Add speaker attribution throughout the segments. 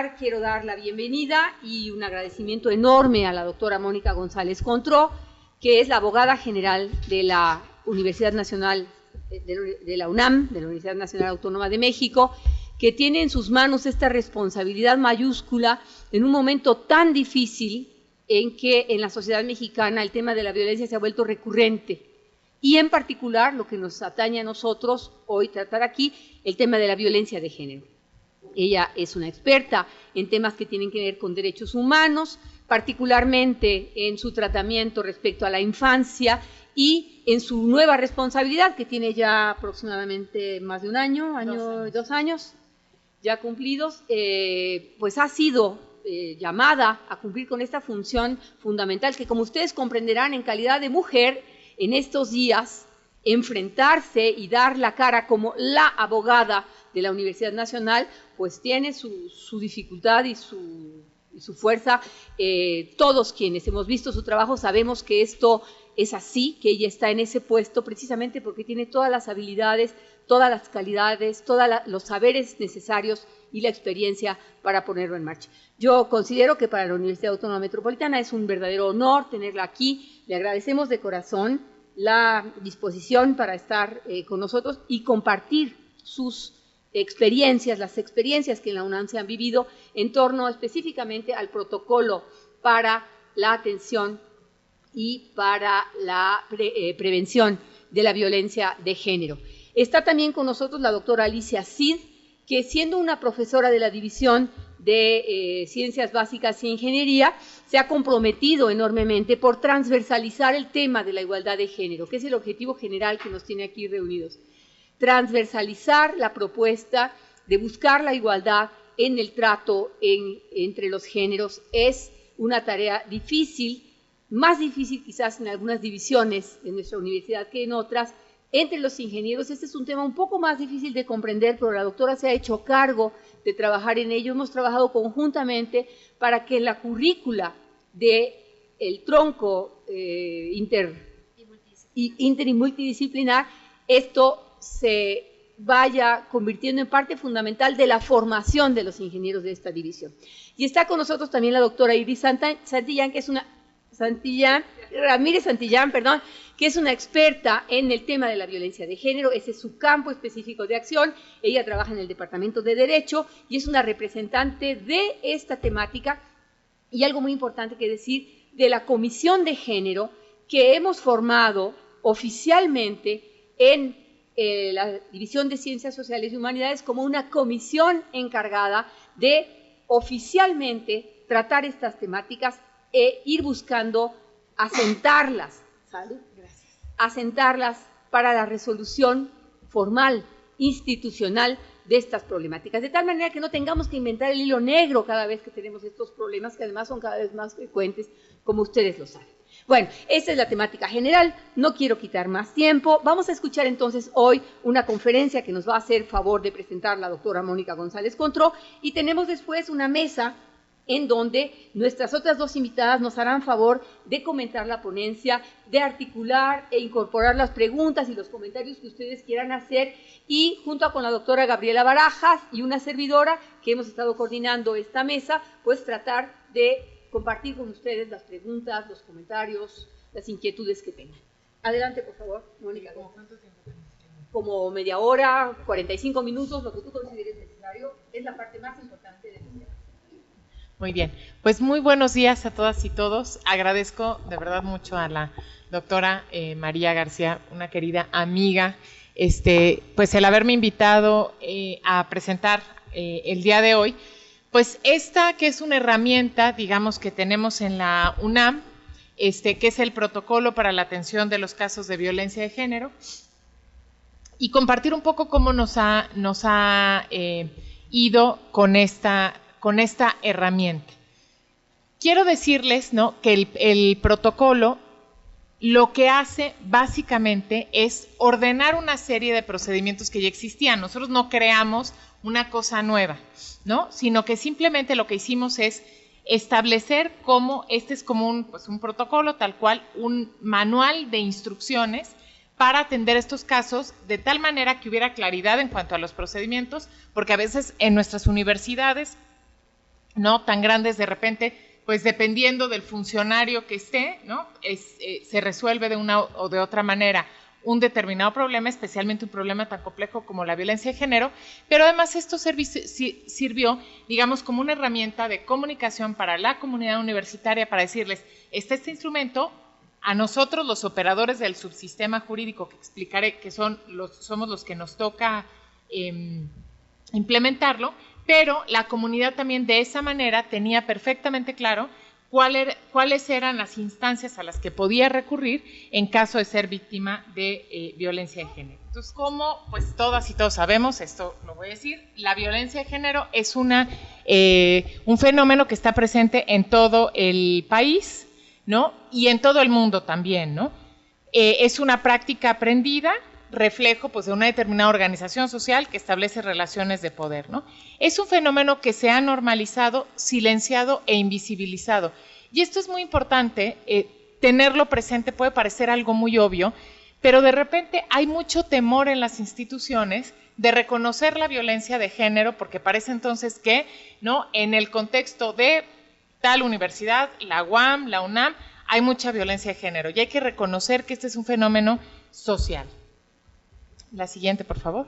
Speaker 1: lugar, quiero dar la bienvenida y un agradecimiento enorme a la doctora Mónica González Contró, que es la abogada general de la Universidad Nacional, de la UNAM, de la Universidad Nacional Autónoma de México, que tiene en sus manos esta responsabilidad mayúscula en un momento tan difícil en que en la sociedad mexicana el tema de la violencia se ha vuelto recurrente. Y en particular, lo que nos atañe a nosotros hoy tratar aquí, el tema de la violencia de género. Ella es una experta en temas que tienen que ver con derechos humanos, particularmente en su tratamiento respecto a la infancia y en su nueva responsabilidad, que tiene ya aproximadamente más de un año, 2 años ya cumplidos, pues ha sido llamada a cumplir con esta función fundamental que, como ustedes comprenderán, en calidad de mujer, en estos días, enfrentarse y dar la cara como la abogada de la Universidad Nacional, pues tiene su dificultad y su fuerza. Todos quienes hemos visto su trabajo sabemos que esto es así, que ella está en ese puesto precisamente porque tiene todas las habilidades, todas las calidades, todos los saberes necesarios y la experiencia para ponerlo en marcha. Yo considero que para la Universidad Autónoma Metropolitana es un verdadero honor tenerla aquí. Le agradecemos de corazón la disposición para estar con nosotros y compartir sus experiencias, las experiencias que en la UNAM se han vivido en torno específicamente al protocolo para la atención y para la prevención de la violencia de género. Está también con nosotros la doctora Alicia Cid, que siendo una profesora de la División de Ciencias Básicas e Ingeniería, se ha comprometido enormemente por transversalizar el tema de la igualdad de género, que es el objetivo general que nos tiene aquí reunidos. Transversalizar la propuesta de buscar la igualdad en el trato entre los géneros es una tarea difícil, más difícil quizás en algunas divisiones de nuestra universidad que en otras. Entre los ingenieros este es un tema un poco más difícil de comprender, pero la doctora se ha hecho cargo de trabajar en ello. Hemos trabajado conjuntamente para que en la currícula del tronco inter y multidisciplinar esto se vaya convirtiendo en parte fundamental de la formación de los ingenieros de esta división. Y está con nosotros también la doctora Iris Santillán, que es una Ramírez Santillán, perdón, que es una experta en el tema de la violencia de género. Ese es su campo específico de acción. Ella trabaja en el Departamento de Derecho y es una representante de esta temática. Y algo muy importante que decir, de la Comisión de Género que hemos formado oficialmente en la División de Ciencias Sociales y Humanidades como una comisión encargada de oficialmente tratar estas temáticas e ir buscando asentarlas, ¿sale? Gracias. Asentarlas para la resolución formal, institucional de estas problemáticas, de tal manera que no tengamos que inventar el hilo negro cada vez que tenemos estos problemas, que además son cada vez más frecuentes, como ustedes lo saben. Bueno, esta es la temática general, no quiero quitar más tiempo. Vamos a escuchar entonces hoy una conferencia que nos va a hacer favor de presentar la doctora Mónica González Contró, y tenemos después una mesa en donde nuestras otras dos invitadas nos harán favor de comentar la ponencia, de articular e incorporar las preguntas y los comentarios que ustedes quieran hacer, y junto con la doctora Gabriela Barajas y una servidora que hemos estado coordinando esta mesa, pues tratar de compartir con ustedes las preguntas, los comentarios, las inquietudes que tengan. Adelante, por favor, Mónica. ¿Cómo cuánto tiempo tenemos? Como media hora, 45 minutos, lo que tú consideres necesario. Es la parte más importante del día.
Speaker 2: Muy bien, pues muy buenos días a todas y todos. Agradezco de verdad mucho a la doctora María García, una querida amiga, pues el haberme invitado a presentar el día de hoy, pues esta que es una herramienta, digamos, que tenemos en la UNAM, que es el protocolo para la atención de los casos de violencia de género, y compartir un poco cómo nos ha ido con esta herramienta. Quiero decirles, ¿no?, que el protocolo lo que hace básicamente es ordenar una serie de procedimientos que ya existían. Nosotros no creamos una cosa nueva, ¿no?, sino que simplemente lo que hicimos es establecer cómo es como un protocolo, tal cual, un manual de instrucciones para atender estos casos de tal manera que hubiera claridad en cuanto a los procedimientos, porque a veces en nuestras universidades ¿no? Tan grandes de repente, pues dependiendo del funcionario que esté, ¿no? Se resuelve de una o de otra manera un determinado problema, especialmente un problema tan complejo como la violencia de género, pero además esto sirvió, digamos, como una herramienta de comunicación para la comunidad universitaria para decirles, este instrumento, a nosotros los operadores del subsistema jurídico, que explicaré que somos los que nos toca implementarlo, pero la comunidad también de esa manera tenía perfectamente claro cuáles eran las instancias a las que podía recurrir en caso de ser víctima de violencia de género. Entonces, como pues todas y todos sabemos, esto lo voy a decir, la violencia de género es un fenómeno que está presente en todo el país, ¿no? Y en todo el mundo también, ¿no? Es una práctica aprendida, reflejo pues de una determinada organización social que establece relaciones de poder, ¿no? Es un fenómeno que se ha normalizado, silenciado e invisibilizado. Y esto es muy importante, tenerlo presente puede parecer algo muy obvio, pero de repente hay mucho temor en las instituciones de reconocer la violencia de género, porque parece entonces que, ¿no? En el contexto de tal universidad, la UAM, la UNAM, hay mucha violencia de género y hay que reconocer que este es un fenómeno social. La siguiente, por favor.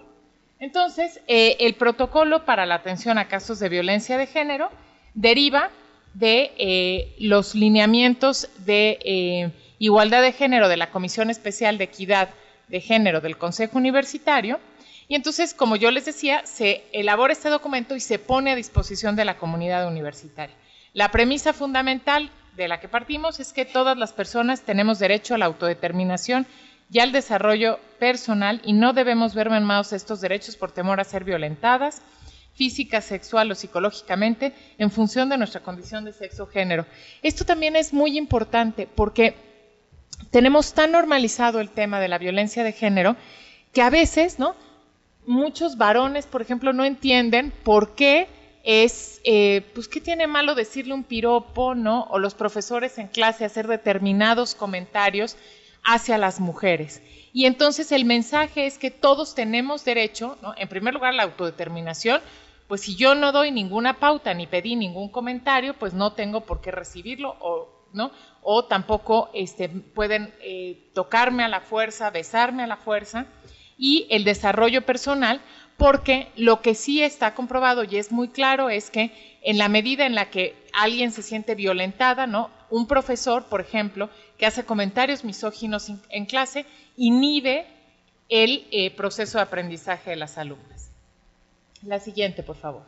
Speaker 2: Entonces, el protocolo para la atención a casos de violencia de género deriva de los lineamientos de igualdad de género de la Comisión Especial de Equidad de Género del Consejo Universitario. Y entonces, como yo les decía, se elabora este documento y se pone a disposición de la comunidad universitaria. La premisa fundamental de la que partimos es que todas las personas tenemos derecho a la autodeterminación y al desarrollo personal y no debemos ver mermados estos derechos por temor a ser violentadas física, sexual o psicológicamente en función de nuestra condición de sexo o género. Esto también es muy importante porque tenemos tan normalizado el tema de la violencia de género que a veces, ¿no? Muchos varones, por ejemplo, no entienden por qué pues qué tiene malo decirle un piropo, ¿no? O los profesores en clase hacer determinados comentarios hacia las mujeres. Y entonces el mensaje es que todos tenemos derecho, ¿no? En primer lugar, la autodeterminación, pues si yo no doy ninguna pauta ni pedí ningún comentario, pues no tengo por qué recibirlo, ¿no? O tampoco pueden tocarme a la fuerza, besarme a la fuerza, y el desarrollo personal, porque lo que sí está comprobado y es muy claro es que en la medida en la que alguien se siente violentada, ¿no? Un profesor, por ejemplo, que hace comentarios misóginos en clase, inhibe el proceso de aprendizaje de las alumnas. La siguiente, por favor.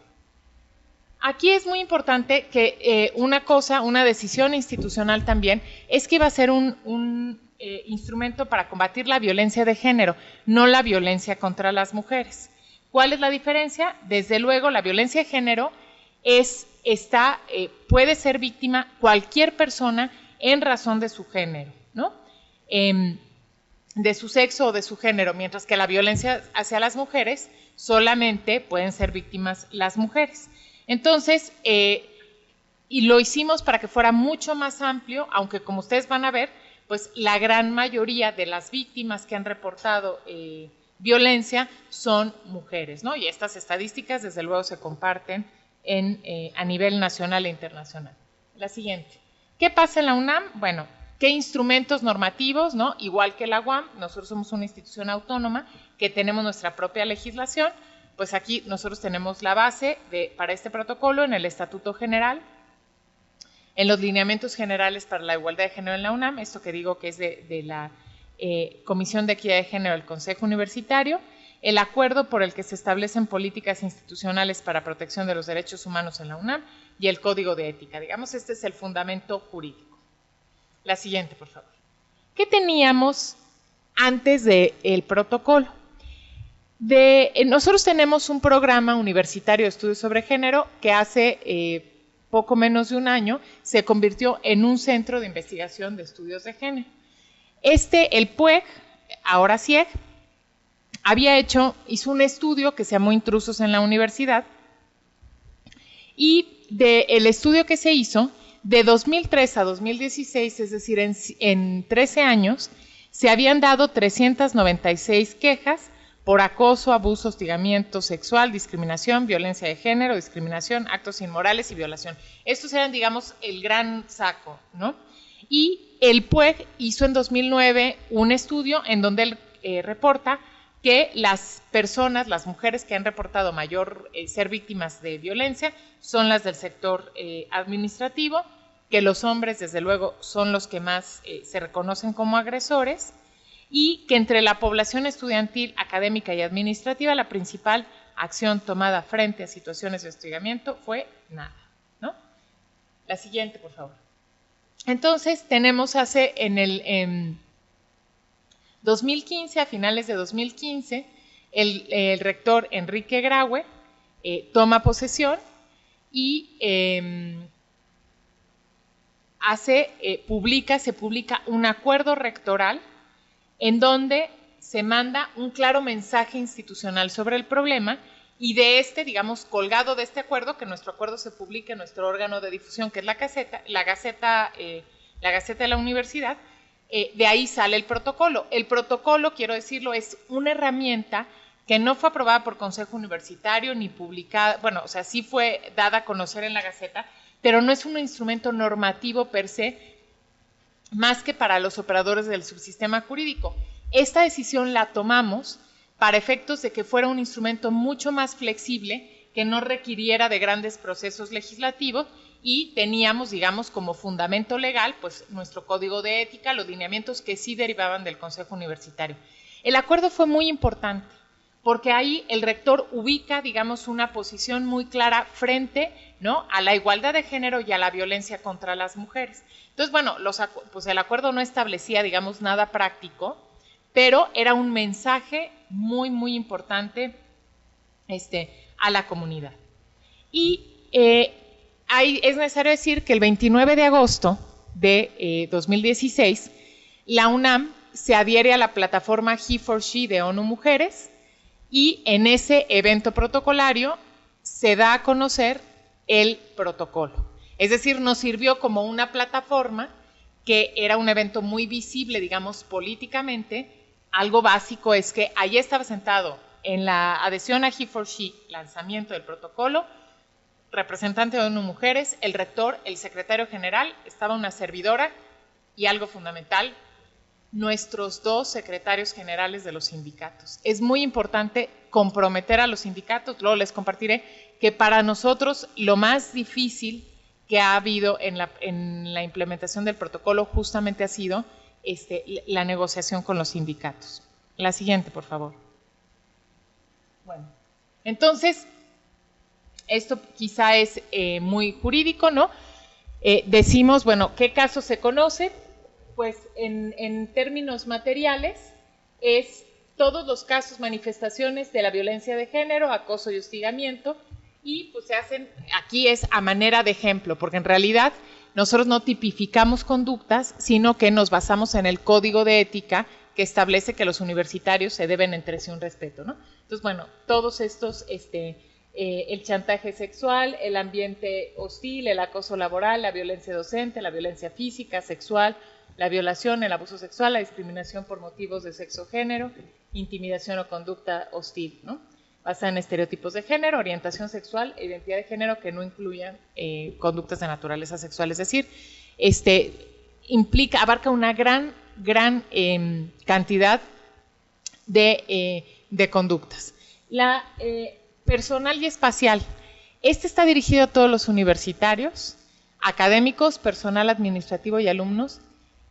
Speaker 2: Aquí es muy importante que una decisión institucional también, es que va a ser un instrumento para combatir la violencia de género, no la violencia contra las mujeres. ¿Cuál es la diferencia? Desde luego, la violencia de género puede ser víctima cualquier persona en razón de su género, ¿no? De su sexo o de su género, mientras que la violencia hacia las mujeres solamente pueden ser víctimas las mujeres. Entonces, y lo hicimos para que fuera mucho más amplio, aunque como ustedes van a ver, pues la gran mayoría de las víctimas que han reportado violencia son mujeres, ¿no? Y estas estadísticas, desde luego, se comparten a nivel nacional e internacional. La siguiente. ¿Qué pasa en la UNAM? Bueno, ¿qué instrumentos normativos, ¿no? Igual que la UAM, nosotros somos una institución autónoma que tenemos nuestra propia legislación, pues aquí nosotros tenemos la base para este protocolo en el Estatuto General, en los lineamientos generales para la igualdad de género en la UNAM, esto que digo que es de la Comisión de Equidad de Género del Consejo Universitario, el acuerdo por el que se establecen políticas institucionales para protección de los derechos humanos en la UNAM y el Código de Ética. Digamos, este es el fundamento jurídico. La siguiente, por favor. ¿Qué teníamos antes del protocolo? Nosotros tenemos un programa universitario de estudios sobre género que hace poco menos de un año se convirtió en un centro de investigación de estudios de género. El PUEG, ahora CIEG, hizo un estudio que se llamó Intrusos en la Universidad, y el estudio que se hizo, de 2003 a 2016, es decir, en 13 años, se habían dado 396 quejas por acoso, abuso, hostigamiento sexual, discriminación, violencia de género, discriminación, actos inmorales y violación. Estos eran, digamos, el gran saco, ¿no? Y el PUEG hizo en 2009 un estudio en donde él reporta que las personas, las mujeres que han reportado mayor ser víctimas de violencia son las del sector administrativo, que los hombres, desde luego, son los que más se reconocen como agresores, y que entre la población estudiantil, académica y administrativa, la principal acción tomada frente a situaciones de hostigamiento fue nada, ¿no? La siguiente, por favor. Entonces, tenemos en 2015, a finales de 2015, el rector Enrique Graue toma posesión y se publica un acuerdo rectoral en donde se manda un claro mensaje institucional sobre el problema, y digamos, colgado de este acuerdo, que nuestro acuerdo se publique en nuestro órgano de difusión, que es la Gaceta de la Universidad, de ahí sale el protocolo. El protocolo, quiero decirlo, es una herramienta que no fue aprobada por Consejo Universitario ni publicada, bueno, o sea, sí fue dada a conocer en la Gaceta, pero no es un instrumento normativo per se, más que para los operadores del subsistema jurídico. Esta decisión la tomamos para efectos de que fuera un instrumento mucho más flexible, que no requiriera de grandes procesos legislativos, y teníamos, digamos, como fundamento legal, pues nuestro código de ética, los lineamientos que sí derivaban del Consejo Universitario. El acuerdo fue muy importante, porque ahí el rector ubica, digamos, una posición muy clara frente, ¿no?, a la igualdad de género y a la violencia contra las mujeres. Entonces, bueno, pues el acuerdo no establecía, digamos, nada práctico, pero era un mensaje muy, muy importante a la comunidad. Y ahí es necesario decir que el 29 de agosto de 2016, la UNAM se adhiere a la plataforma He4She de ONU Mujeres, y en ese evento protocolario se da a conocer el protocolo. Es decir, nos sirvió como una plataforma, que era un evento muy visible, digamos, políticamente. Algo básico es que ahí estaba sentado en la adhesión a He4She, lanzamiento del protocolo, representante de ONU Mujeres, el rector, el secretario general, estaba una servidora, y algo fundamental, nuestros 2 secretarios generales de los sindicatos. Es muy importante comprometer a los sindicatos. Luego les compartiré que para nosotros lo más difícil que ha habido en la implementación del protocolo justamente ha sido la negociación con los sindicatos. La siguiente, por favor. Bueno, entonces, esto quizá es muy jurídico, ¿no? Decimos, bueno, ¿qué caso se conoce? Pues en términos materiales es todos los casos, manifestaciones de la violencia de género, acoso y hostigamiento, y pues se hacen, aquí es a manera de ejemplo, porque en realidad nosotros no tipificamos conductas, sino que nos basamos en el código de ética que establece que los universitarios se deben entre sí un respeto, ¿no? Entonces, bueno, todos estos, el chantaje sexual, el ambiente hostil, el acoso laboral, la violencia docente, la violencia física, sexual, la violación, el abuso sexual, la discriminación por motivos de sexo o género, intimidación o conducta hostil, ¿no?, basada en estereotipos de género, orientación sexual e identidad de género que no incluyan conductas de naturaleza sexual. Es decir, abarca una gran cantidad de conductas. La personal y espacial. Está dirigido a todos los universitarios, académicos, personal administrativo y alumnos,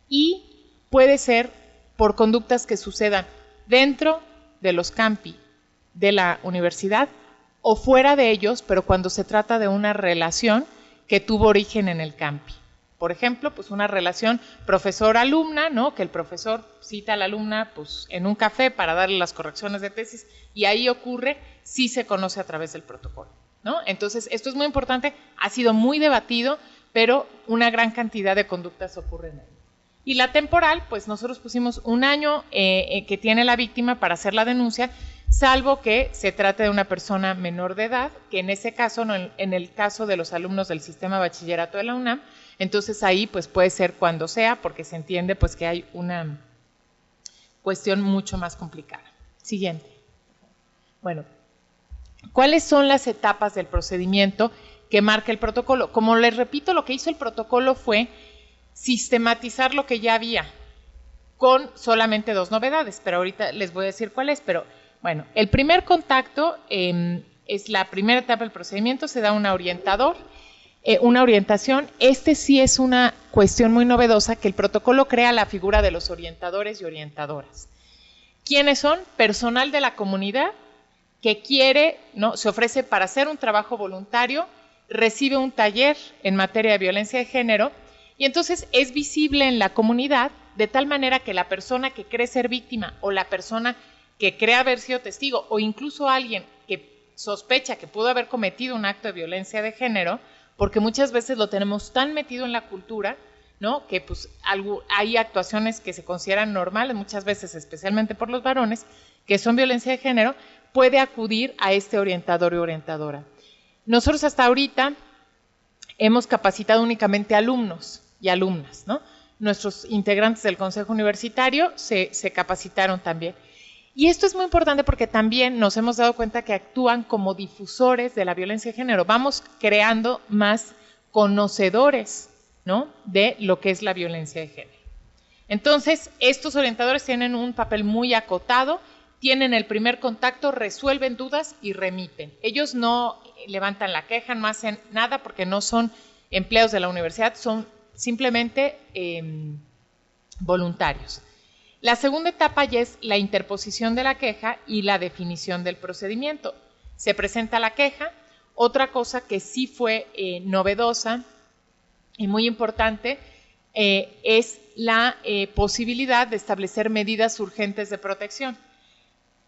Speaker 2: y puede ser por conductas que sucedan dentro de los campi de la universidad o fuera de ellos, pero cuando se trata de una relación que tuvo origen en el campi. Por ejemplo, pues una relación profesor-alumna, ¿no?, que el profesor cita a la alumna pues, en un café para darle las correcciones de tesis, y ahí ocurre, sí se conoce a través del protocolo, ¿no? Entonces, esto es muy importante, ha sido muy debatido, pero una gran cantidad de conductas ocurren ahí. Y la temporal, pues nosotros pusimos 1 año que tiene la víctima para hacer la denuncia, salvo que se trate de una persona menor de edad, que en ese caso, no, en el caso de los alumnos del sistema bachillerato de la UNAM, entonces ahí pues puede ser cuando sea, porque se entiende pues que hay una cuestión mucho más complicada. Siguiente. Bueno, ¿cuáles son las etapas del procedimiento que marca el protocolo? Como les repito, lo que hizo el protocolo fue sistematizar lo que ya había, con solamente 2 novedades, pero ahorita les voy a decir cuál es. Pero bueno, el primer contacto es la primera etapa del procedimiento, se da un orientador, una orientación. Sí es una cuestión muy novedosa, que el protocolo crea la figura de los orientadores y orientadoras. ¿Quiénes son? Personal de la comunidad que quiere, ¿no?, se ofrece para hacer un trabajo voluntario, recibe un taller en materia de violencia de género, y entonces es visible en la comunidad, de tal manera que la persona que cree ser víctima, o la persona que cree haber sido testigo, o incluso alguien que sospecha que pudo haber cometido un acto de violencia de género, porque muchas veces lo tenemos tan metido en la cultura, ¿no?, que pues hay actuaciones que se consideran normales, muchas veces, especialmente por los varones, que son violencia de género, puede acudir a este orientador y orientadora. Nosotros hasta ahorita hemos capacitado únicamente alumnos y alumnas, ¿no? Nuestros integrantes del Consejo Universitario se capacitaron también. Y esto es muy importante porque también nos hemos dado cuenta que actúan como difusores de la violencia de género. Vamos creando más conocedores, ¿no?, de lo que es la violencia de género. Entonces, estos orientadores tienen un papel muy acotado, tienen el primer contacto, resuelven dudas y remiten. Ellos no levantan la queja, no hacen nada porque no son empleados de la universidad, son simplemente voluntarios. La segunda etapa ya es la interposición de la queja y la definición del procedimiento. Se presenta la queja. Otra cosa que sí fue novedosa y muy importante es la posibilidad de establecer medidas urgentes de protección.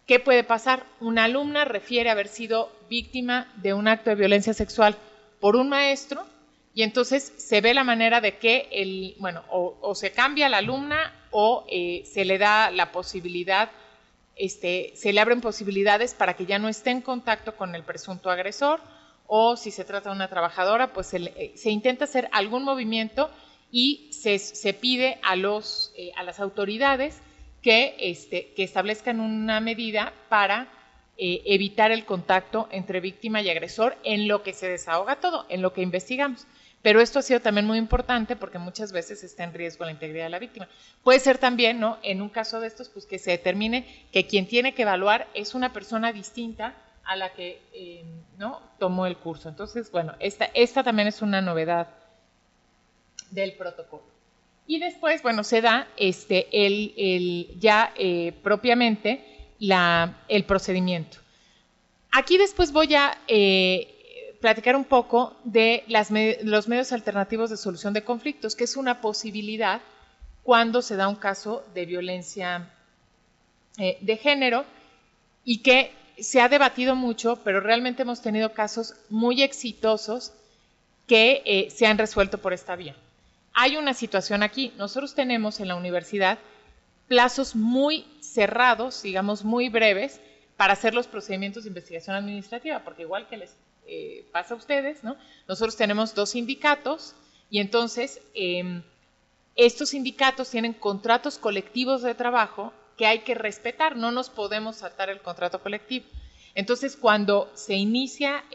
Speaker 2: ¿Qué puede pasar? Una alumna refiere haber sido víctima de un acto de violencia sexual por un maestro, y entonces se ve la manera de que o se cambia a la alumna o se le da la posibilidad, se le abren posibilidades para que ya no esté en contacto con el presunto agresor, o si se trata de una trabajadora, pues se intenta hacer algún movimiento y se pide a las autoridades que establezcan una medida para evitar el contacto entre víctima y agresor en lo que se desahoga todo, en lo que investigamos. Pero esto ha sido también muy importante porque muchas veces está en riesgo la integridad de la víctima. Puede ser también, ¿no?, en un caso de estos, pues que se determine que quien tiene que evaluar es una persona distinta a la que ¿no?, tomó el curso. Entonces, bueno, esta también es una novedad del protocolo. Y después, bueno, se da propiamente el procedimiento. Aquí después voy a platicar un poco de los medios alternativos de solución de conflictos, que es una posibilidad cuando se da un caso de violencia de género, y que se ha debatido mucho, pero realmente hemos tenido casos muy exitosos que se han resuelto por esta vía. Hay una situación aquí. Nosotros tenemos en la universidad plazos muy cerrados, digamos muy breves, para hacer los procedimientos de investigación administrativa, porque igual que les pasa a ustedes, ¿no?, nosotros tenemos 2 sindicatos, y entonces estos sindicatos tienen contratos colectivos de trabajo que hay que respetar, no nos podemos saltar el contrato colectivo. Entonces, cuando se inicia,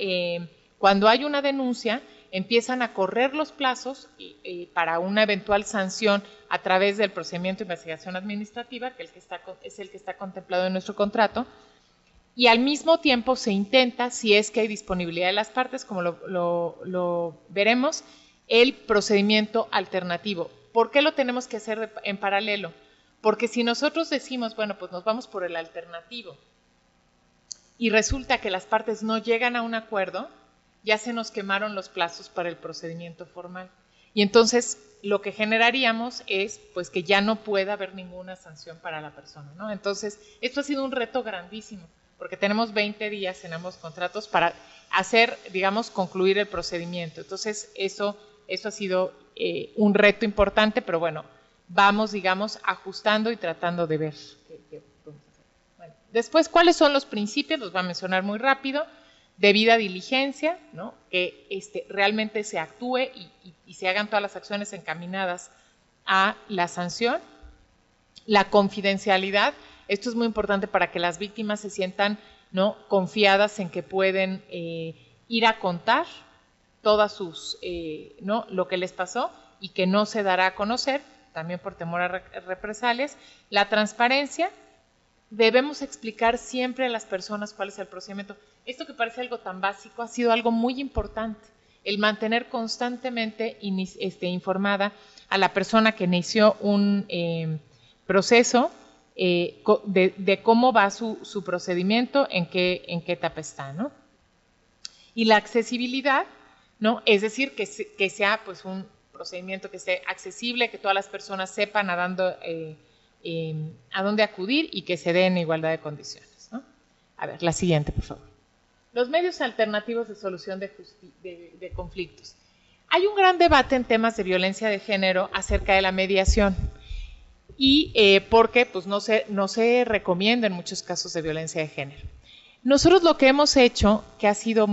Speaker 2: cuando hay una denuncia, empiezan a correr los plazos para una eventual sanción a través del procedimiento de investigación administrativa, que es el que está contemplado en nuestro contrato, y al mismo tiempo se intenta, si es que hay disponibilidad de las partes, como lo veremos, el procedimiento alternativo. ¿Por qué lo tenemos que hacer en paralelo? Porque si nosotros decimos, bueno, pues nos vamos por el alternativo, y resulta que las partes no llegan a un acuerdo, ya se nos quemaron los plazos para el procedimiento formal. Y entonces lo que generaríamos es pues que ya no pueda haber ninguna sanción para la persona, ¿no? Entonces, esto ha sido un reto grandísimo, porque tenemos 20 días en ambos contratos para hacer, digamos, concluir el procedimiento. Entonces, eso ha sido un reto importante, pero bueno, vamos, digamos, ajustando y tratando de ver qué podemos hacer. Bueno, después, ¿cuáles son los principios? Los voy a mencionar muy rápido. Debida diligencia, ¿no?, que realmente se actúe y se hagan todas las acciones encaminadas a la sanción. La confidencialidad, esto es muy importante para que las víctimas se sientan ¿no? Confiadas en que pueden ir a contar todas sus, ¿no? Lo que les pasó y que no se dará a conocer, también por temor a represalias. La transparencia, debemos explicar siempre a las personas cuál es el procedimiento. Esto que parece algo tan básico ha sido algo muy importante, el mantener constantemente informada a la persona que inició un proceso de cómo va su procedimiento, en qué etapa está, ¿no? Y la accesibilidad, ¿no? Es decir, que sea pues un procedimiento que esté accesible, que todas las personas sepan a dónde acudir y que se dé en igualdad de condiciones, ¿no? A ver, la siguiente, por favor. Los medios alternativos de solución de conflictos. Hay un gran debate en temas de violencia de género acerca de la mediación y porque pues, no se recomienda en muchos casos de violencia de género. Nosotros lo que hemos hecho, que ha sido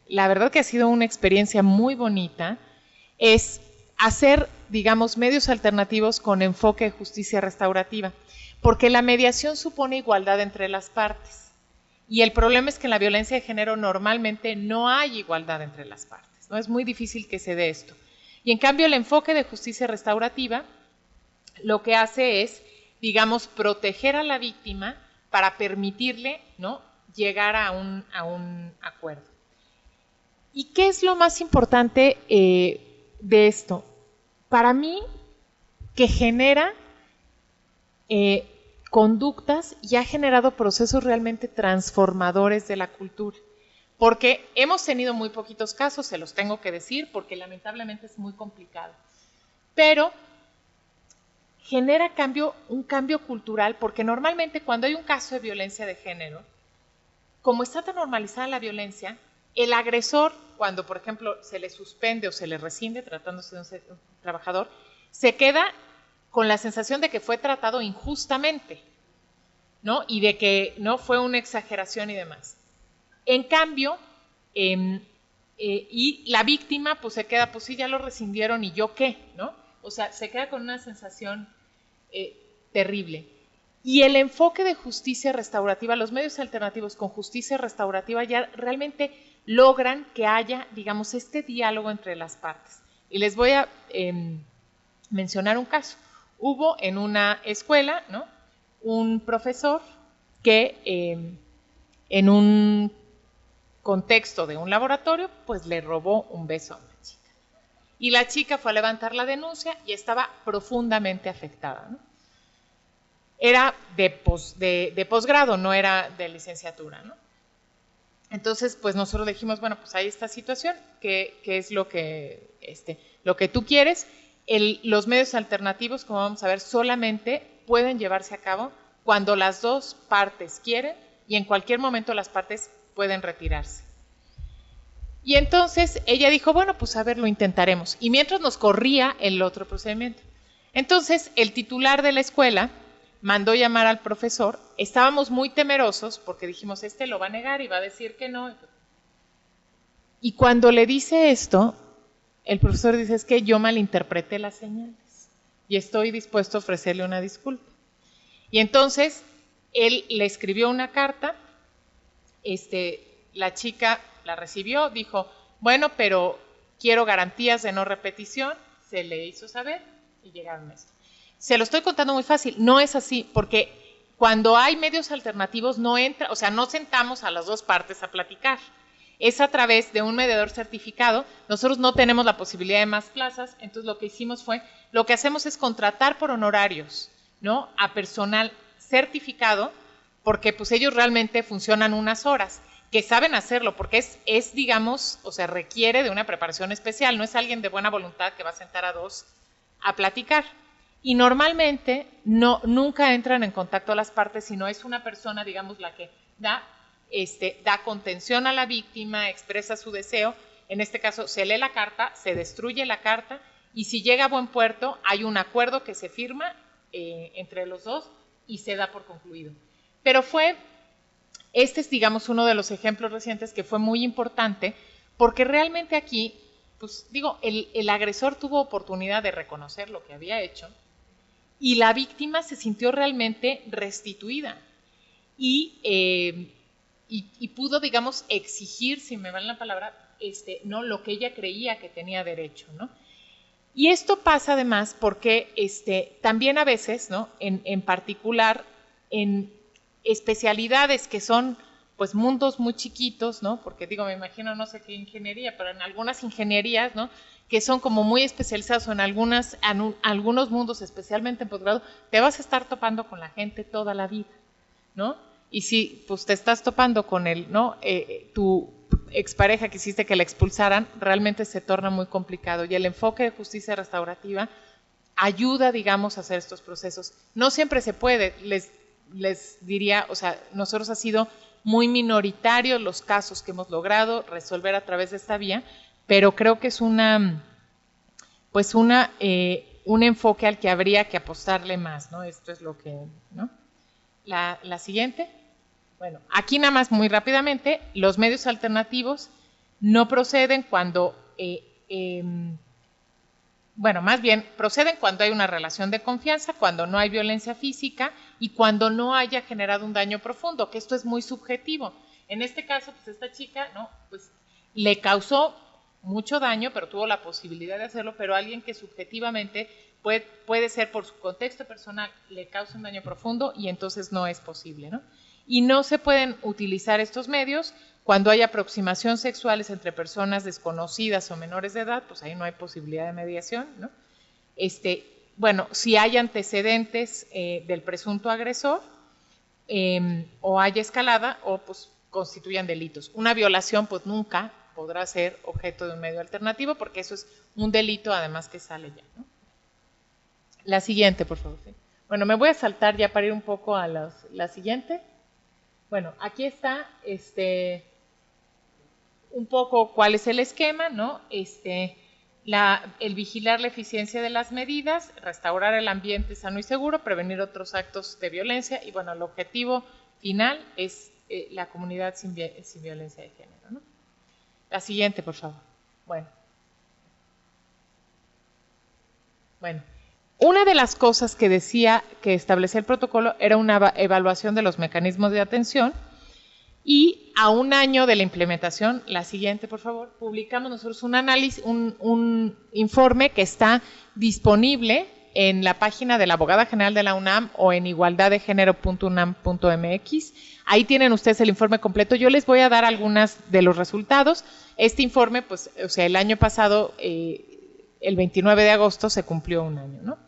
Speaker 2: la verdad que ha sido una experiencia muy bonita, es hacer, digamos, medios alternativos con enfoque de justicia restaurativa, porque la mediación supone igualdad entre las partes. Y el problema es que en la violencia de género normalmente no hay igualdad entre las partes, ¿no? Es muy difícil que se dé esto. Y en cambio el enfoque de justicia restaurativa lo que hace es, digamos, proteger a la víctima para permitirle, ¿no?, llegar a un acuerdo. ¿Y qué es lo más importante de esto? Para mí, que genera conductas y ha generado procesos realmente transformadores de la cultura. Porque hemos tenido muy poquitos casos, se los tengo que decir, porque lamentablemente es muy complicado. Pero genera un cambio cultural, porque normalmente cuando hay un caso de violencia de género, como está tan normalizada la violencia, el agresor, cuando por ejemplo se le suspende o se le rescinde tratándose de un trabajador, se queda con la sensación de que fue tratado injustamente, ¿no? Y de que no fue una exageración y demás. En cambio, y la víctima pues se queda, pues sí, ya lo rescindieron y yo qué, ¿no? O sea, se queda con una sensación terrible. Y el enfoque de justicia restaurativa, los medios alternativos con justicia restaurativa ya realmente logran que haya, digamos, este diálogo entre las partes. Y les voy a mencionar un caso. Hubo en una escuela, ¿no?, un profesor que en un contexto de un laboratorio, pues le robó un beso a una chica. Y la chica fue a levantar la denuncia y estaba profundamente afectada, ¿no? Era de posgrado, no era de licenciatura, ¿no? Entonces, pues nosotros dijimos, bueno, pues hay esta situación, ¿qué es lo que tú quieres? Los medios alternativos, como vamos a ver, solamente pueden llevarse a cabo cuando las dos partes quieren y en cualquier momento las partes pueden retirarse. Y entonces ella dijo, bueno, pues a ver, lo intentaremos. Y mientras nos corría el otro procedimiento. Entonces el titular de la escuela mandó llamar al profesor. Estábamos muy temerosos porque dijimos, lo va a negar y va a decir que no. Y cuando le dice esto, el profesor dice, es que yo malinterpreté las señales y estoy dispuesto a ofrecerle una disculpa. Y entonces él le escribió una carta, la chica la recibió, dijo, bueno, pero quiero garantías de no repetición, se le hizo saber y llegaron a esto. Se lo estoy contando muy fácil, no es así, porque cuando hay medios alternativos no sentamos a las dos partes a platicar. Es a través de un mediador certificado. Nosotros no tenemos la posibilidad de más plazas, entonces lo que hicimos fue, lo que hacemos es contratar por honorarios, ¿no?, a personal certificado, porque pues ellos realmente funcionan unas horas, que saben hacerlo, porque es digamos, o sea, requiere de una preparación especial, no es alguien de buena voluntad que va a sentar a dos a platicar. Y normalmente nunca entran en contacto a las partes, sino es una persona, digamos, la que da contención a la víctima, expresa su deseo. En este caso se lee la carta, se destruye la carta y si llega a buen puerto hay un acuerdo que se firma entre los dos y se da por concluido. Pero este es, digamos, uno de los ejemplos recientes que fue muy importante porque realmente aquí, pues digo, el agresor tuvo oportunidad de reconocer lo que había hecho y la víctima se sintió realmente restituida. y pudo, digamos, exigir, si me vale la palabra, ¿no?, lo que ella creía que tenía derecho, ¿no? Y esto pasa además porque también a veces, ¿no?, en particular en especialidades que son pues mundos muy chiquitos, ¿no? Porque digo, me imagino, no sé qué ingeniería, pero en algunas ingenierías, ¿no?, que son como muy especializadas, o en algunos mundos, especialmente en posgrado, te vas a estar topando con la gente toda la vida, ¿no? Y si pues te estás topando con ¿no?, tu expareja que hiciste que la expulsaran, realmente se torna muy complicado. Y el enfoque de justicia restaurativa ayuda, digamos, a hacer estos procesos. No siempre se puede, les diría, o sea, nosotros ha sido muy minoritario los casos que hemos logrado resolver a través de esta vía, pero creo que es un enfoque al que habría que apostarle más, ¿no? Esto es lo que, ¿no? La siguiente. Bueno, aquí nada más muy rápidamente, los medios alternativos no proceden cuando, más bien proceden cuando hay una relación de confianza, cuando no hay violencia física y cuando no haya generado un daño profundo, que esto es muy subjetivo. En este caso, pues esta chica, ¿no?, pues le causó mucho daño, pero tuvo la posibilidad de hacerlo, pero alguien que subjetivamente puede ser por su contexto personal, le causa un daño profundo y entonces no es posible, ¿no? Y no se pueden utilizar estos medios cuando hay aproximación sexuales entre personas desconocidas o menores de edad, pues ahí no hay posibilidad de mediación, ¿no? Si hay antecedentes del presunto agresor, o haya escalada, o pues constituyan delitos. Una violación pues nunca podrá ser objeto de un medio alternativo, porque eso es un delito además que sale ya, ¿no? La siguiente, por favor. ¿Sí? Bueno, me voy a saltar ya para ir un poco a la siguiente. Bueno, aquí está un poco cuál es el esquema, ¿no? El vigilar la eficiencia de las medidas, restaurar el ambiente sano y seguro, prevenir otros actos de violencia y, bueno, el objetivo final es la comunidad sin violencia de género, ¿no? La siguiente, por favor. Bueno, una de las cosas que decía que establecía el protocolo era una evaluación de los mecanismos de atención, y a un año de la implementación, la siguiente, por favor, publicamos nosotros un análisis, un informe que está disponible en la página de la Abogada General de la UNAM o en igualdaddegénero.unam.mx. Ahí tienen ustedes el informe completo. Yo les voy a dar algunas de los resultados. Este informe, pues, o sea, el año pasado, el 29 de agosto, se cumplió un año, ¿no?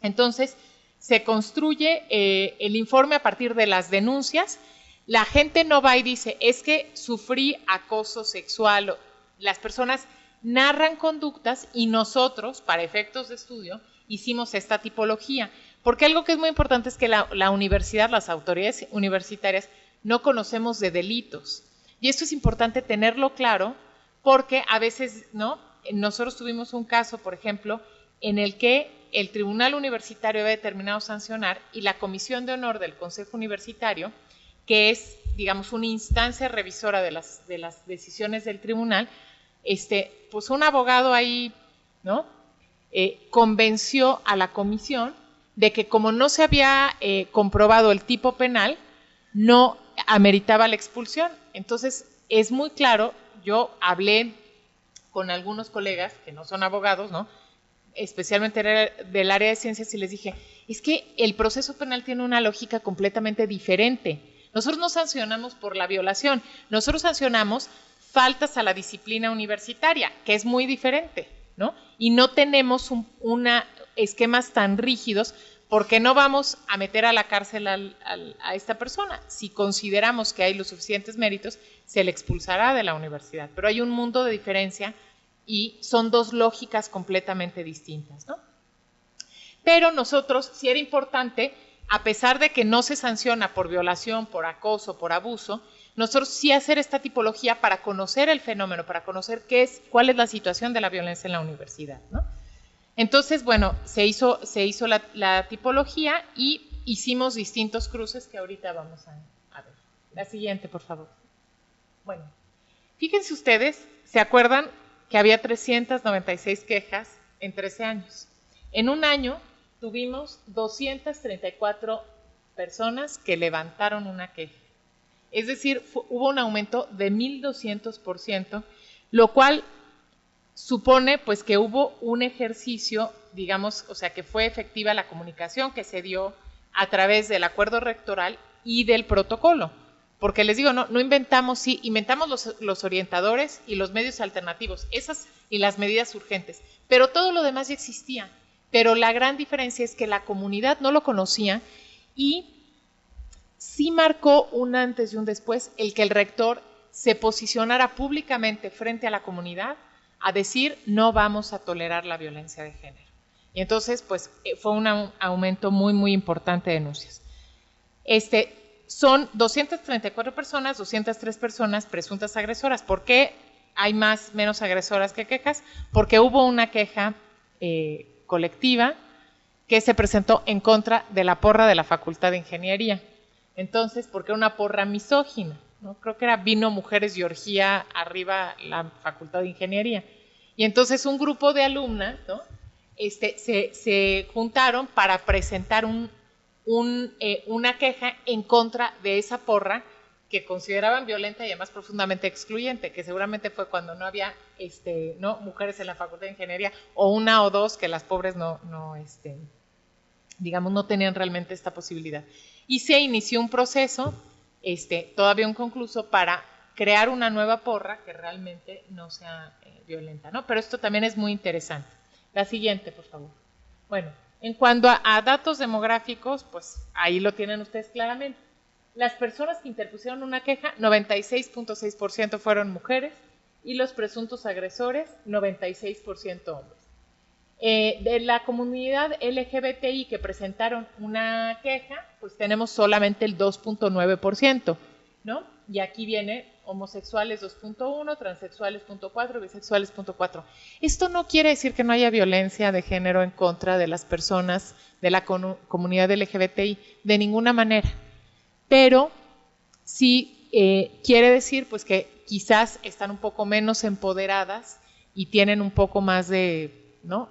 Speaker 2: Entonces, se construye el informe a partir de las denuncias. La gente no va y dice, es que sufrí acoso sexual. Las personas narran conductas y nosotros, para efectos de estudio, hicimos esta tipología. Porque algo que es muy importante es que la universidad, las autoridades universitarias, no conocemos de delitos. Y esto es importante tenerlo claro porque a veces, ¿no? Nosotros tuvimos un caso, por ejemplo, en el que el tribunal universitario había determinado sancionar y la comisión de honor del consejo universitario, que es, digamos, una instancia revisora de las decisiones del tribunal, pues un abogado ahí, ¿no? Convenció a la comisión de que como no se había comprobado el tipo penal, no ameritaba la expulsión. Entonces, es muy claro, yo hablé con algunos colegas que no son abogados, ¿no?, especialmente del área de ciencias, y les dije, es que el proceso penal tiene una lógica completamente diferente. Nosotros no sancionamos por la violación, nosotros sancionamos faltas a la disciplina universitaria, que es muy diferente, ¿no? Y no tenemos esquemas tan rígidos porque no vamos a meter a la cárcel a esta persona. Si consideramos que hay los suficientes méritos, se le expulsará de la universidad. Pero hay un mundo de diferencia y son dos lógicas completamente distintas, ¿no? Pero nosotros, sí era importante, a pesar de que no se sanciona por violación, por acoso, por abuso, nosotros sí hacer esta tipología para conocer el fenómeno, para conocer cuál es la situación de la violencia en la universidad, ¿no? Entonces, bueno, se hizo la tipología y hicimos distintos cruces que ahorita vamos a ver. La siguiente, por favor. Bueno, fíjense ustedes, ¿se acuerdan que había 396 quejas en 13 años? En un año tuvimos 234 personas que levantaron una queja. Es decir, hubo un aumento de 1,200%, lo cual supone pues que hubo un ejercicio, digamos, o sea, que fue efectiva la comunicación que se dio a través del acuerdo rectoral y del protocolo. Porque les digo, no inventamos, sí, inventamos los orientadores y los medios alternativos, esas y las medidas urgentes, pero todo lo demás ya existía. Pero la gran diferencia es que la comunidad no lo conocía y sí marcó un antes y un después el que el rector se posicionara públicamente frente a la comunidad a decir no vamos a tolerar la violencia de género. Y entonces, pues, fue un aumento muy, muy importante de denuncias. Son 234 personas, 203 personas presuntas agresoras. ¿Por qué hay menos agresoras que quejas? Porque hubo una queja colectiva que se presentó en contra de la porra de la Facultad de Ingeniería. Entonces, ¿por qué una porra misógina? ¿No? Creo que era vino, mujeres y orgía arriba la Facultad de Ingeniería. Y entonces un grupo de alumnas, ¿no? se juntaron para presentar una queja en contra de esa porra que consideraban violenta y además profundamente excluyente, que seguramente fue cuando no había ¿no? mujeres en la Facultad de Ingeniería, o una o dos que las pobres digamos, no tenían realmente esta posibilidad. Y se inició un proceso, todavía inconcluso, para crear una nueva porra que realmente no sea violenta, ¿no? Pero esto también es muy interesante. La siguiente, por favor. Bueno, en cuanto a datos demográficos, pues ahí lo tienen ustedes claramente. Las personas que interpusieron una queja, 96.6% fueron mujeres y los presuntos agresores, 96% hombres. De la comunidad LGBTI que presentaron una queja, pues tenemos solamente el 2.9%, ¿no? Y aquí viene homosexuales 2.1, transexuales 0.4, bisexuales 0.4. Esto no quiere decir que no haya violencia de género en contra de las personas de la comunidad LGBTI, de ninguna manera. Pero sí quiere decir pues que quizás están un poco menos empoderadas y tienen un poco más de ¿no?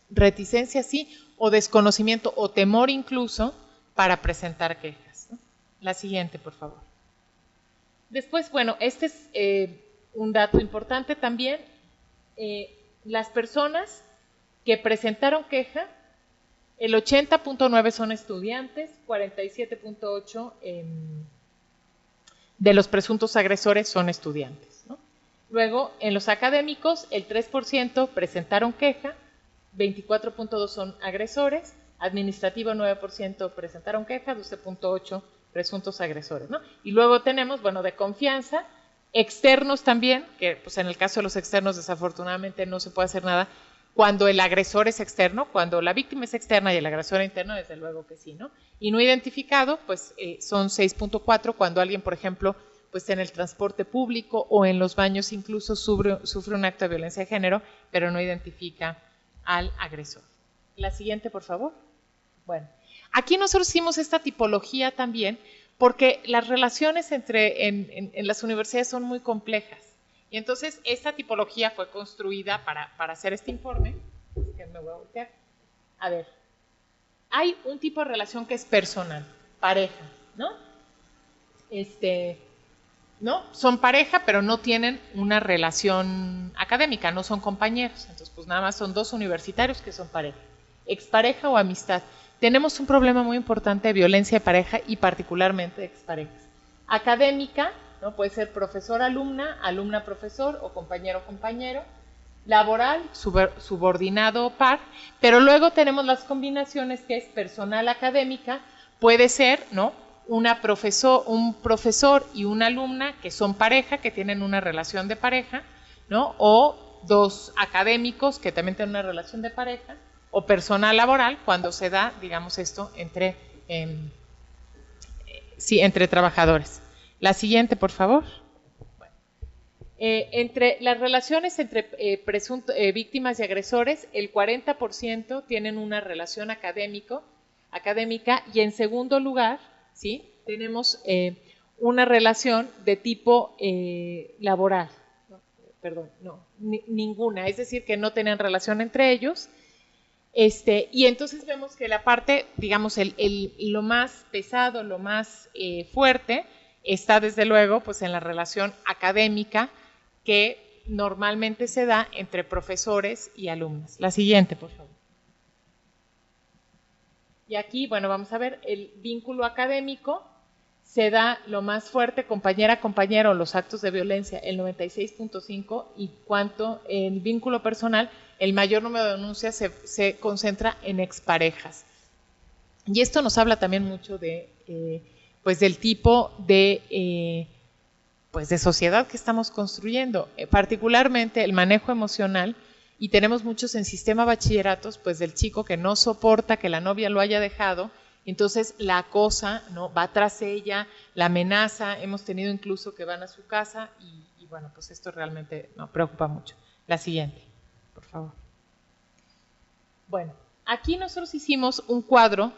Speaker 2: Reticencia, sí, o desconocimiento o temor incluso para presentar quejas, ¿no? La siguiente, por favor. Después, bueno, este es un dato importante también. Las personas que presentaron queja, el 80.9 son estudiantes, 47.8 de los presuntos agresores son estudiantes, ¿no? Luego, en los académicos, el 3% presentaron queja, 24.2 son agresores, administrativo 9% presentaron queja, 12.8 presuntos agresores, ¿no? Y luego tenemos, bueno, de confianza, externos también, que pues en el caso de los externos desafortunadamente no se puede hacer nada cuando el agresor es externo, cuando la víctima es externa y el agresor es interno, desde luego que sí, ¿no? Y no identificado, pues son 6.4 cuando alguien, por ejemplo, pues en el transporte público o en los baños incluso sufre un acto de violencia de género, pero no identifica al agresor. La siguiente, por favor. Bueno, aquí nosotros hicimos esta tipología también porque las relaciones en las universidades son muy complejas. Y entonces esta tipología fue construida para hacer este informe. Que me voy a voltear. A ver, hay un tipo de relación que es personal, pareja, ¿no? ¿no? Son pareja, pero no tienen una relación académica, no son compañeros. Entonces, pues nada más son dos universitarios que son pareja. Expareja o amistad. Tenemos un problema muy importante de violencia de pareja y particularmente de exparejas. Académica, ¿no? Puede ser profesor-alumna, alumna-profesor o compañero-compañero. Laboral, subordinado o par. Pero luego tenemos las combinaciones que es personal-académica, puede ser, ¿no? Un profesor y una alumna que son pareja, que tienen una relación de pareja, ¿no? O dos académicos que también tienen una relación de pareja, o personal laboral cuando se da, digamos, esto entre trabajadores. La siguiente, por favor. Bueno. Entre las relaciones entre víctimas y agresores, el 40% tienen una relación académica y en segundo lugar, ¿sí? Tenemos una relación de tipo laboral. Ninguna, es decir, que no tenían relación entre ellos. Y entonces vemos que la parte, digamos, lo más pesado, lo más fuerte, está desde luego pues en la relación académica que normalmente se da entre profesores y alumnos. La siguiente, por favor. Y aquí, bueno, vamos a ver, el vínculo académico se da lo más fuerte, compañera a compañero, los actos de violencia, el 96.5%, y cuanto en vínculo personal, el mayor número de denuncias se concentra en exparejas. Y esto nos habla también mucho de, pues del tipo de, pues de sociedad que estamos construyendo, particularmente el manejo emocional, y tenemos muchos en sistema bachilleratos, pues del chico que no soporta que la novia lo haya dejado, entonces la acosa, ¿no? Va tras ella, la amenaza, hemos tenido incluso que van a su casa y bueno, pues esto realmente nos preocupa mucho. La siguiente, por favor. Bueno, aquí nosotros hicimos un cuadro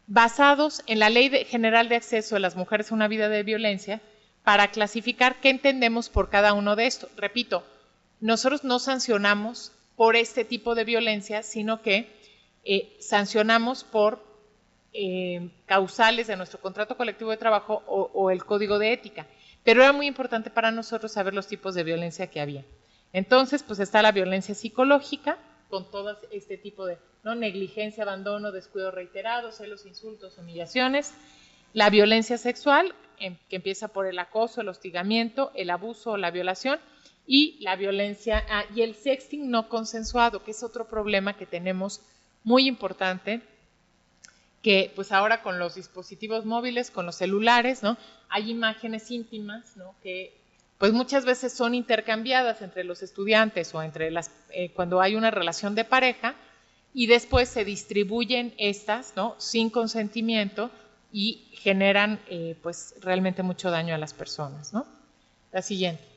Speaker 2: basados en la Ley General de Acceso de las Mujeres a una Vida de Violencia para clasificar qué entendemos por cada uno de estos. Repito, nosotros no sancionamos por este tipo de violencia, sino que sancionamos por causales de nuestro contrato colectivo de trabajo o el código de ética. Pero era muy importante para nosotros saber los tipos de violencia que había. Entonces, pues está la violencia psicológica, con todo este tipo de negligencia, abandono, descuido reiterado, celos, insultos, humillaciones. La violencia sexual, que empieza por el acoso, el hostigamiento, el abuso o la violación. Y la violencia, y el sexting no consensuado, que es otro problema que tenemos muy importante, que pues ahora con los dispositivos móviles, con los celulares, ¿no? Hay imágenes íntimas, ¿no? Que pues muchas veces son intercambiadas entre los estudiantes o entre cuando hay una relación de pareja, y después se distribuyen estas, ¿no? Sin consentimiento y generan pues realmente mucho daño a las personas, ¿no? La siguiente.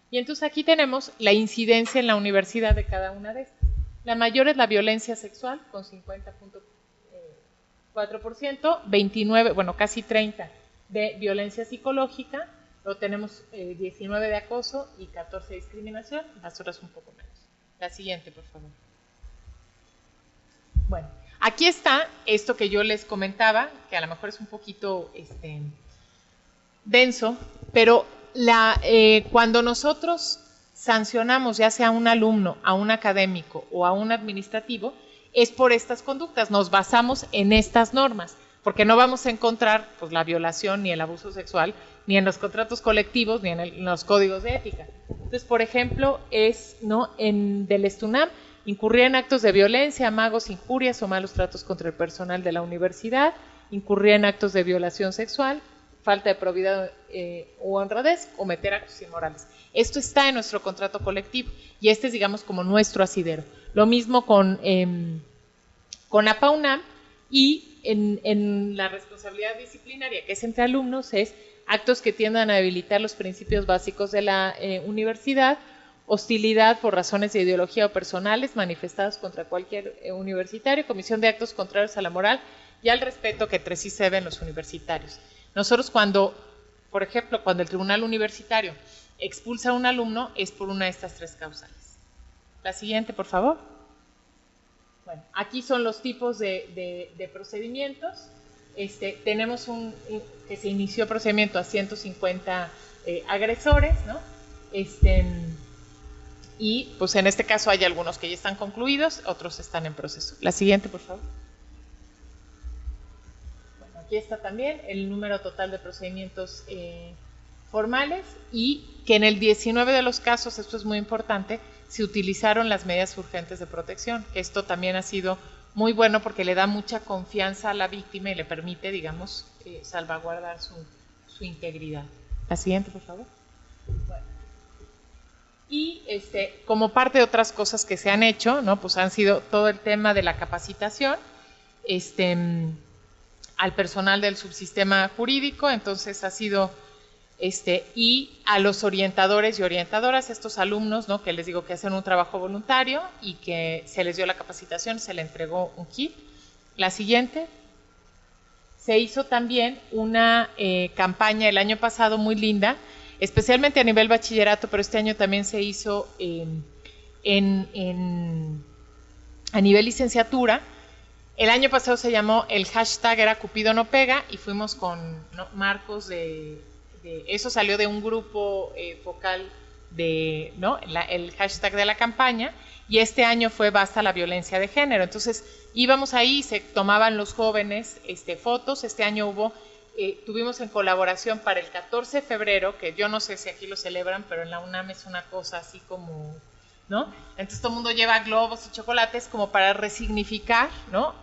Speaker 2: Y entonces aquí tenemos la incidencia en la universidad de cada una de estas. La mayor es la violencia sexual, con 50.4%, 29, bueno, casi 30 de violencia psicológica, luego tenemos 19 de acoso y 14 de discriminación, las otras un poco menos. La siguiente, por favor. Bueno, aquí está esto que yo les comentaba, que a lo mejor es un poquito denso, pero cuando nosotros sancionamos ya sea a un alumno, a un académico o a un administrativo, es por estas conductas, nos basamos en estas normas, porque no vamos a encontrar pues, la violación ni el abuso sexual, ni en los contratos colectivos, ni en los códigos de ética. Entonces, por ejemplo, del Estunam, incurrir en actos de violencia, amagos, injurias o malos tratos contra el personal de la universidad, incurrir en actos de violación sexual, falta de probidad o honradez, cometer actos inmorales. Esto está en nuestro contrato colectivo y este es, digamos, como nuestro asidero. Lo mismo con APA-UNAM, y en la responsabilidad disciplinaria, que es entre alumnos, es actos que tiendan a debilitar los principios básicos de la universidad, hostilidad por razones de ideología o personales manifestadas contra cualquier universitario, comisión de actos contrarios a la moral y al respeto que entre sí se deben los universitarios. Nosotros por ejemplo, cuando el tribunal universitario expulsa a un alumno, es por una de estas tres causales. La siguiente, por favor. Bueno, aquí son los tipos de procedimientos. Tenemos que se inició procedimiento a 150 agresores, ¿no? Y pues en este caso hay algunos que ya están concluidos, otros están en proceso. La siguiente, por favor. Aquí está también el número total de procedimientos formales, y que en el 19 de los casos, esto es muy importante, se utilizaron las medidas urgentes de protección, que esto también ha sido muy bueno porque le da mucha confianza a la víctima y le permite, digamos, salvaguardar su integridad. La siguiente, por favor. Bueno. Y como parte de otras cosas que se han hecho, ¿no? Pues han sido todo el tema de la capacitación, al personal del subsistema jurídico, entonces ha sido, y a los orientadores y orientadoras, estos alumnos, ¿no? Que les digo que hacen un trabajo voluntario y que se les dio la capacitación, se les entregó un kit. La siguiente. Se hizo también una campaña el año pasado muy linda, especialmente a nivel bachillerato, pero este año también se hizo a nivel licenciatura. El año pasado se llamó, el hashtag era Cupido no pega, y fuimos con marcos eso salió de un grupo focal el hashtag de la campaña, y este año fue Basta la violencia de género. Entonces íbamos ahí, se tomaban los jóvenes fotos. Este año tuvimos en colaboración para el 14 de febrero, que yo no sé si aquí lo celebran, pero en la UNAM es una cosa así como, ¿no? Entonces todo el mundo lleva globos y chocolates como para resignificar, ¿no?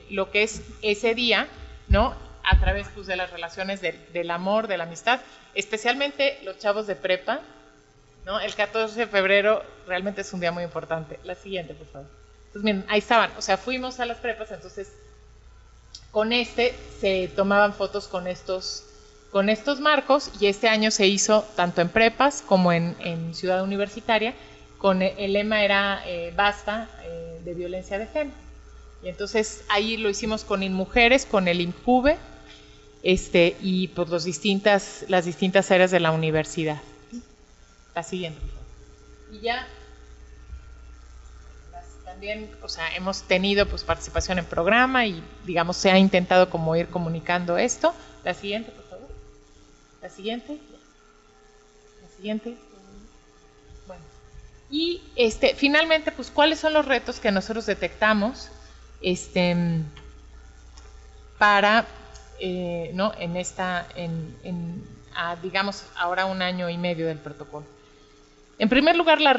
Speaker 2: Lo que es ese día, ¿no? A través, pues, de las relaciones del amor, de la amistad, especialmente los chavos de prepa, ¿no? El 14 de febrero realmente es un día muy importante. La siguiente, por favor. Entonces, miren, ahí estaban, o sea, fuimos a las prepas, entonces con se tomaban fotos con estos marcos, y este año se hizo tanto en prepas como en Ciudad Universitaria, el lema era Basta de violencia de género. Y entonces ahí lo hicimos con INMujeres, con el INJUVE, y pues las distintas áreas de la universidad. La siguiente. Y ya también, o sea, hemos tenido pues participación en programa y, digamos, se ha intentado como ir comunicando esto. La siguiente, por favor. La siguiente. La siguiente. Bueno. Y finalmente, pues, ¿cuáles son los retos que nosotros detectamos para ¿no? digamos, ahora 1 año y medio del protocolo? En primer lugar, la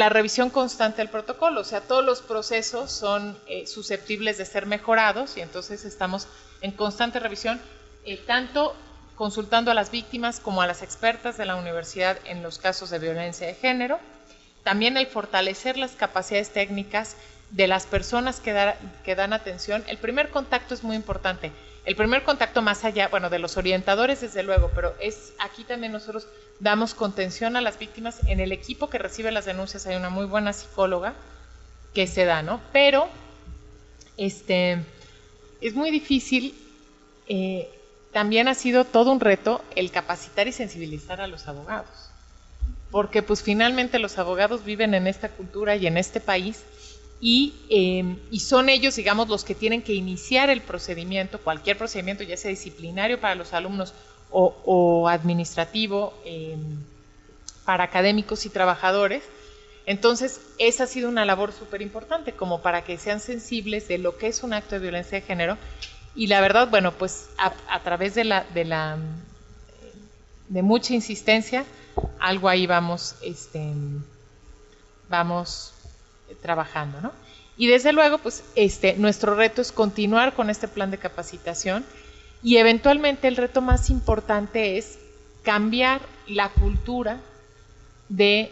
Speaker 2: revisión constante del protocolo, o sea, todos los procesos son susceptibles de ser mejorados, y entonces estamos en constante revisión, tanto consultando a las víctimas como a las expertas de la universidad en los casos de violencia de género. También el fortalecer las capacidades técnicas de las personas que dan atención. El primer contacto es muy importante. El primer contacto, más allá, bueno, de los orientadores desde luego, pero aquí también nosotros damos contención a las víctimas. En el equipo que recibe las denuncias hay una muy buena psicóloga que se da, ¿no? Pero es muy difícil, también ha sido todo un reto el capacitar y sensibilizar a los abogados, porque pues finalmente los abogados viven en esta cultura y en este país, y son ellos, digamos, los que tienen que iniciar el procedimiento, cualquier procedimiento, ya sea disciplinario para los alumnos o administrativo para académicos y trabajadores. Entonces, esa ha sido una labor súper importante, como para que sean sensibles de lo que es un acto de violencia de género. Y la verdad, bueno, pues a través de mucha insistencia, algo ahí vamos trabajando, ¿no? Y desde luego, pues nuestro reto es continuar con este plan de capacitación, y eventualmente el reto más importante es cambiar la cultura de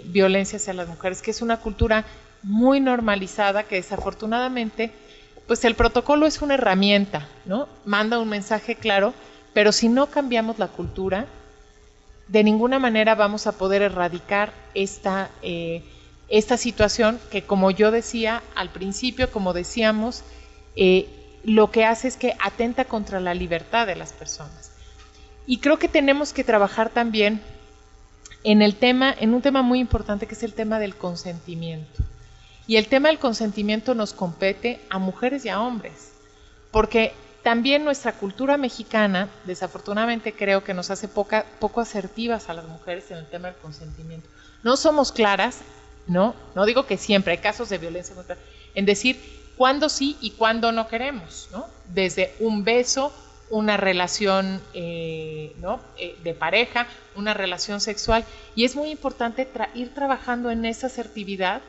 Speaker 2: violencia hacia las mujeres, que es una cultura muy normalizada, que desafortunadamente, pues el protocolo es una herramienta, ¿no? Manda un mensaje claro, pero si no cambiamos la cultura, de ninguna manera vamos a poder erradicar esta situación que, como yo decía al principio, como decíamos, lo que hace es que atenta contra la libertad de las personas. Y creo que tenemos que trabajar también en un tema muy importante, que es el tema del consentimiento. Y el tema del consentimiento nos compete a mujeres y a hombres, porque también nuestra cultura mexicana, desafortunadamente, creo que nos hace poco asertivas a las mujeres en el tema del consentimiento. No somos claras, no digo que siempre, hay casos de violencia en decir cuándo sí y cuándo no queremos, ¿no? Desde un beso, una relación de pareja, una relación sexual, y es muy importante ir trabajando en esa asertividad,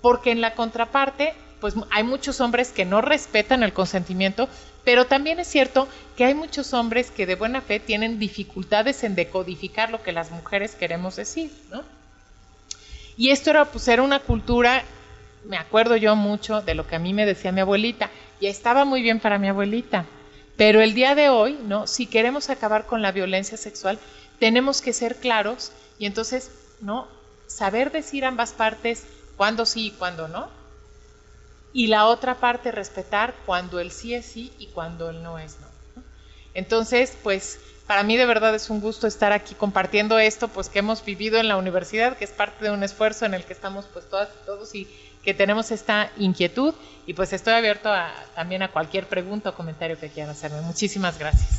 Speaker 2: porque en la contraparte, pues hay muchos hombres que no respetan el consentimiento, pero también es cierto que hay muchos hombres que de buena fe tienen dificultades en decodificar lo que las mujeres queremos decir, ¿no? Y esto era una cultura, me acuerdo yo mucho de lo que a mí me decía mi abuelita, y estaba muy bien para mi abuelita, pero el día de hoy, ¿no? Si queremos acabar con la violencia sexual, tenemos que ser claros, y entonces, ¿no? Saber decir ambas partes cuándo sí y cuándo no, y la otra parte respetar cuando el sí es sí y cuando el no es no. Entonces, pues, Para mí de verdad es un gusto estar aquí compartiendo esto, pues que hemos vivido en la universidad, que es parte de un esfuerzo en el que estamos pues todas y todos y que tenemos esta inquietud, y pues estoy abierto también a cualquier pregunta o comentario que quieran hacerme. Muchísimas gracias.